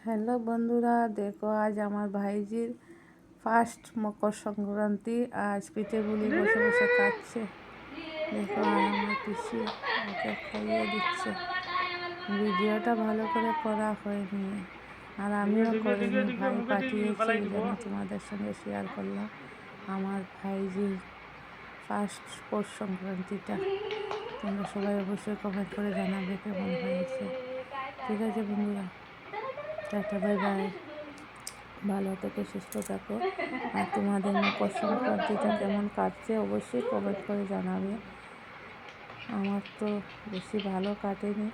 Hello বন্ধুরা, দেখো আজ আমার ভাইজির ফার্স্ট মকর সংক্রান্তি। আজ পিঠে পুলি বসে বসে খাচ্ছে। দেখো আর আমার পিসি ওকে খাইয়ে দিচ্ছে। ভিডিওটা ভালো করে করা হয়নি আর আমিও করিনি, ভাই পাঠিয়েছে, এই জন্য তোমাদের সঙ্গে শেয়ার করলাম আমার ভাইজির ফার্স্ট পৌষ সংক্রান্তিটা। তোমরা সবাই অবশ্যই কমেন্ট করে জানাবে কেমন হয়েছে। ঠিক আছে বন্ধুরা, টাটা, বাই বাই। ভালো থেকো, সুস্থ থাকো। আর তোমাদের মকর সংক্রান্তিটা কেমন কাটছে অবশ্যই কমেন্ট করে জানাবে। আমার তো বেশি ভালো কাটেনি,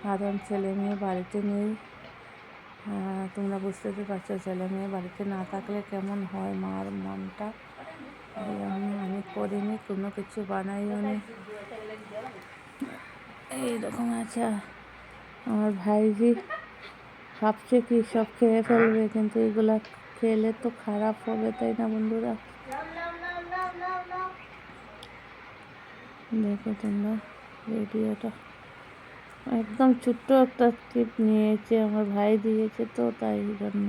কারণ ছেলে মেয়ে বাড়িতে নেই। তোমরা বুঝতে তো পারছো, ছেলে মেয়ে বাড়িতে না থাকলে কেমন হয় মার মনটা। এই জন্য আমি করিনি, কোনো কিছু বানাইও নি। এইরকম আছে। আমার ভাইজি ভাবছে কি সব খেয়ে ফেলবে, কিন্তু এগুলা খেলে তো খারাপ হবে, তাই না বন্ধুরা? দেখো তোমরা ভিডিওটা, একদম ছোট্ট একটা ক্লিপ নিয়েছে, আমার ভাই দিয়েছে তো তাই জন্য।